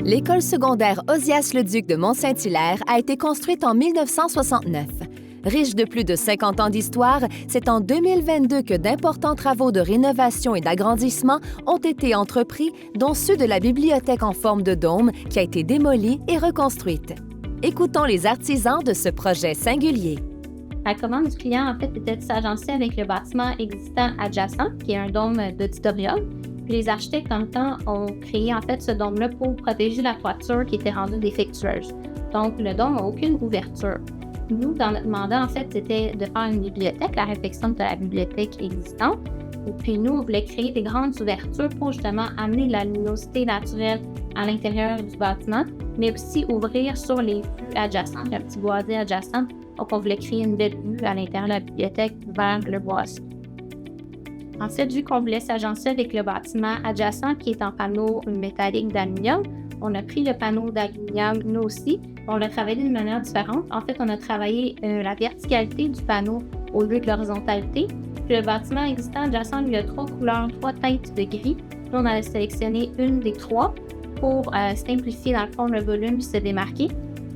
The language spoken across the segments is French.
L'école secondaire Osias-le-Duc de Mont-Saint-Hilaire a été construite en 1969. Riche de plus de 50 ans d'histoire, c'est en 2022 que d'importants travaux de rénovation et d'agrandissement ont été entrepris, dont ceux de la bibliothèque en forme de dôme qui a été démolie et reconstruite. Écoutons les artisans de ce projet singulier. La commande du client, en fait, était de s'agencer avec le bâtiment existant adjacent, qui est un dôme d'auditorium. Puis les architectes, en même temps, ont créé, en fait, ce dôme-là pour protéger la toiture qui était rendue défectueuse. Donc, le dôme n'a aucune ouverture. Nous, dans notre mandat, en fait, c'était de faire une bibliothèque, la réfection de la bibliothèque existante. Et puis, nous, on voulait créer des grandes ouvertures pour justement amener la luminosité naturelle à l'intérieur du bâtiment, mais aussi ouvrir sur les vues adjacentes, un petit boisé adjacent. Donc, on voulait créer une belle vue à l'intérieur de la bibliothèque vers le boisé. Ensuite, vu qu'on voulait s'agencer avec le bâtiment adjacent qui est en panneau métallique d'aluminium, on a pris le panneau d'aluminium, nous aussi. On l'a travaillé d'une manière différente. En fait, on a travaillé la verticalité du panneau au lieu de l'horizontalité. Puis le bâtiment existant adjacent, lui, a 3 couleurs, 3 teintes de gris. Nous, on a sélectionné une des 3 pour simplifier, dans le fond, le volume et se démarquer.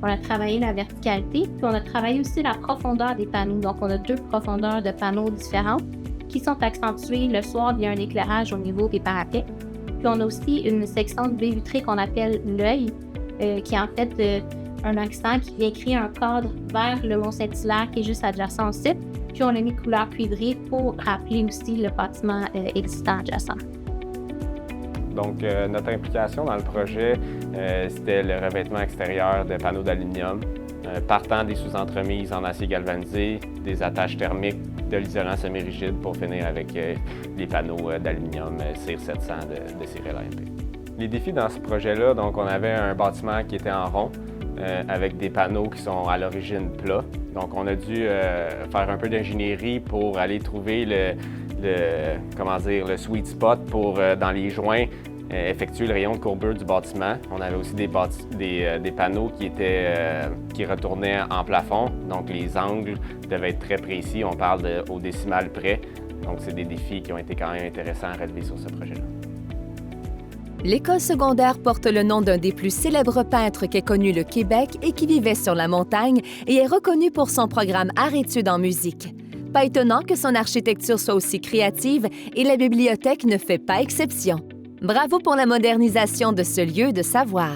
On a travaillé la verticalité, puis on a travaillé aussi la profondeur des panneaux. Donc, on a 2 profondeurs de panneaux différentes qui sont accentuées le soir. Il y a un éclairage au niveau des parapets. Puis, on a aussi une section de baie vitrée qu'on appelle l'œil, qui est en fait un accent qui vient créer un cadre vers le Mont-Saint-Hilaire qui est juste adjacent au site. Puis, on a mis couleur cuivrée pour rappeler aussi le bâtiment existant adjacent. Donc, notre implication dans le projet, c'était le revêtement extérieur de panneaux d'aluminium, partant des sous-entremises en acier galvanisé, des attaches thermiques, de l'isolant semi-rigide pour finir avec les panneaux d'aluminium CIR 700 de Cyril AMP. Les défis dans ce projet-là, donc on avait un bâtiment qui était en rond, avec des panneaux qui sont à l'origine plats. Donc, on a dû faire un peu d'ingénierie pour aller trouver le sweet spot pour, dans les joints, effectuer le rayon de courbure du bâtiment. On avait aussi des panneaux qui retournaient en plafond, donc les angles devaient être très précis. On parle au décimal près. Donc, c'est des défis qui ont été quand même intéressants à relever sur ce projet-là. L'école secondaire porte le nom d'un des plus célèbres peintres qu'ait connu le Québec et qui vivait sur la montagne et est reconnu pour son programme Art-études en musique. Pas étonnant que son architecture soit aussi créative et la bibliothèque ne fait pas exception. Bravo pour la modernisation de ce lieu de savoir.